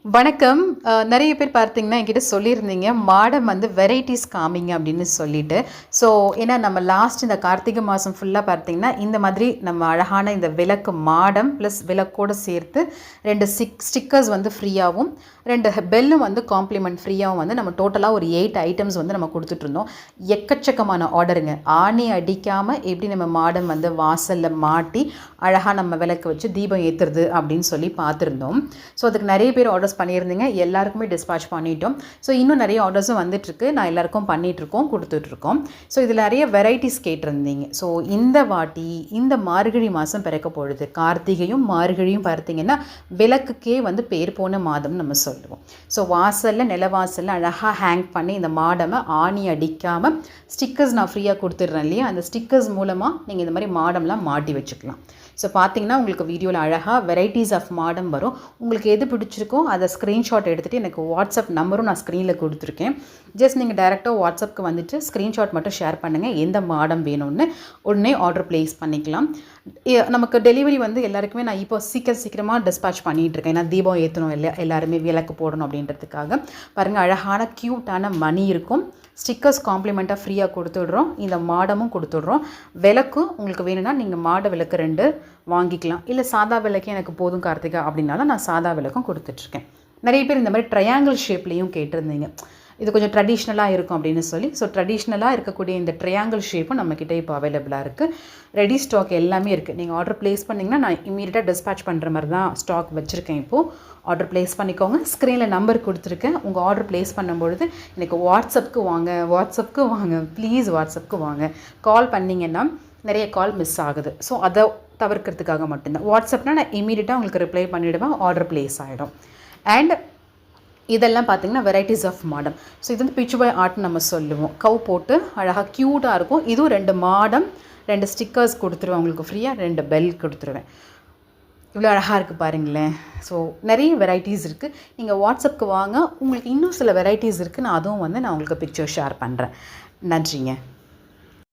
வணக்கம். நிறைய பேர் பார்த்தீங்கன்னா என்கிட்ட சொல்லியிருந்தீங்க, மாடம் வந்து வெரைட்டிஸ் காமிங்க அப்படின்னு சொல்லிட்டு. ஸோ ஏன்னா நம்ம லாஸ்ட் இந்த கார்த்திகை மாதம் ஃபுல்லாக பார்த்தீங்கன்னா இந்த மாதிரி நம்ம அழகான இந்த விளக்கு மாடம் ப்ளஸ் விளக்கோடு சேர்த்து 2 ஸ்டிக்கர்ஸ் வந்து ஃப்ரீயாகவும் 2 பெல்லும் வந்து காம்ப்ளிமெண்ட் ஃப்ரீயாகவும் வந்து நம்ம டோட்டலாக ஒரு 8 ஐட்டம்ஸ் வந்து நம்ம கொடுத்துட்ருந்தோம். எக்கச்சக்கமான ஆர்டருங்க. ஆணி அடிக்காமல் எப்படி நம்ம மாடம் வந்து வாசலில் மாட்டி அழகாக நம்ம விளக்கு வச்சு தீபம் ஏற்றுறது அப்படின்னு சொல்லி பார்த்துருந்தோம். ஸோ அதுக்கு நிறைய பேர் ஆர்டர்ஸ் பண்ணியிருந்தீங்க. எல்லாருக்குமே டிஸ்பேச் பண்ணிட்டோம். ஸோ இன்னும் நிறைய ஆர்டர்ஸும் வந்துட்டுருக்கு. நான் எல்லாருக்கும் பண்ணிகிட்ருக்கோம், கொடுத்துட்ருக்கோம். ஸோ இதில் நிறைய வெரைட்டிஸ் கேட்டிருந்தீங்க. ஸோ இந்த வாட்டி இந்த மார்கழி மாதம் பிறக்க பொழுது கார்த்திகையும் மார்கழியும் பார்த்தீங்கன்னா விளக்குக்கே வந்து பேர் போன மாதம் நம்ம சொல்லுவோம். ஸோ வாசலில் நிலவாசலில் அழகாக ஹேங் பண்ணி இந்த மாடமை ஆணி அடிக்காமல் ஸ்டிக்கர்ஸ் நான் ஃப்ரீயாக கொடுத்துட்றேன் இல்லையா, அந்த ஸ்டிக்கர்ஸ் மூலமாக நீங்கள் இந்த மாதிரி மாடம்லாம் மாட்டி வச்சுக்கலாம். ஸோ பார்த்தீங்கன்னா உங்களுக்கு வீடியோவில் அழகாக வெரைட்டிஸ் ஆஃப் மாடம் வரும். உங்களுக்கு எது பிடிச்சிருக்கோ அதை ஸ்க்ரீன்ஷாட் எடுத்துகிட்டு எனக்கு வாட்ஸ்அப் நம்பரும் நான் ஸ்க்ரீனில் கொடுத்துருக்கேன். ஜஸ்ட் நீங்கள் டேரெக்டாக வாட்ஸ்அப்புக்கு வந்துட்டு ஸ்க்ரீன்ஷாட் மட்டும் ஷேர் பண்ணுங்கள், எந்த மாடம் வேணும்னு உடனே ஆர்டர் ப்ளேஸ் பண்ணிக்கலாம். நமக்கு டெலிவரி வந்து எல்லாருக்குமே நான் இப்போ சீக்கிரமாக டிஸ்பேச் பண்ணிகிட்ருக்கேன். ஏன்னா தீபம் ஏற்றணும் இல்லையா, எல்லாருமே விளக்கு போடணும் அப்படின்றதுக்காக. பாருங்கள், அழகான க்யூட்டான மணி இருக்கும். ஸ்டிக்கர்ஸ் காம்ப்ளிமெண்ட்டாக ஃப்ரீயாக கொடுத்துட்றோம். இந்த மாடமும் கொடுத்துட்றோம். விளக்கும் உங்களுக்கு வேணும்னா நீங்கள் மாட விளக்கு 2 வாங்கிக்கலாம். இல்லை சாதா விளக்கே எனக்கு போதும் கார்த்திகா அப்படின்னாலும் நான் சாதா விளக்கும் கொடுத்துட்ருக்கேன். நிறைய பேர் இந்த மாதிரி ட்ரையாங்கிள் ஷேப்லேயும் கேட்டிருந்தீங்க. இது கொஞ்சம் ட்ரெடிஷ்னலாக இருக்கும் அப்படின்னு சொல்லி. ஸோ ட்ரெடிஷ்னலாக இருக்கக்கூடிய இந்த ட்ரையாங்கிள் ஷேப்பும் நம்மக்கிட்ட இப்போ அவைலபிளாக இருக்குது. ரெடி ஸ்டாக் எல்லாமே இருக்குது. நீங்கள் ஆர்டர் ப்ளேஸ் பண்ணிங்கன்னா நான் இமீடியட்டாக டிஸ்பேச் பண்ணுற மாதிரி தான் ஸ்டாக் வச்சுருக்கேன். இப்போது ஆர்டர் ப்ளேஸ் பண்ணிக்கோங்க. ஸ்க்ரீனில் நம்பர் கொடுத்துருக்கேன். உங்கள் ஆர்டர் ப்ளேஸ் பண்ணும்பொழுது எனக்கு வாட்ஸ்அப்புக்கு வாங்க ப்ளீஸ், வாட்ஸ்அப்புக்கு வாங்க. கால் பண்ணிங்கன்னா நிறைய கால் மிஸ் ஆகுது. ஸோ அதை தவிர்க்கிறதுக்காக மட்டும்தான். வாட்ஸ்அப்னால் நான் இமீடியட்டாக உங்களுக்கு ரிப்ளை பண்ணிவிடுவேன். ஆர்டர் ப்ளேஸ் ஆகிடும். அண்ட் இதெல்லாம் பார்த்திங்கன்னா வெரைட்டிஸ் ஆஃப் மாடம். ஸோ இது வந்து பிச்சு பாய் ஆர்ட்னு நம்ம சொல்லுவோம். கவ் போட்டு அழகாக க்யூட்டாக இருக்கும். இதுவும் 2 மாடம் 2 ஸ்டிக்கர்ஸ் கொடுத்துருவேன் உங்களுக்கு ஃப்ரீயாக, 2 பெல் கொடுத்துருவேன். இவ்வளோ அழகாக இருக்குது பாருங்களேன். ஸோ நிறைய வெரைட்டிஸ் இருக்குது. நீங்கள் வாட்ஸ்அப்புக்கு வாங்க. உங்களுக்கு இன்னும் சில வெரைட்டிஸ் இருக்குது. நான் அதுவும் வந்து நான் உங்களுக்கு பிக்சர் ஷேர் பண்ணுறேன். நன்றிங்க.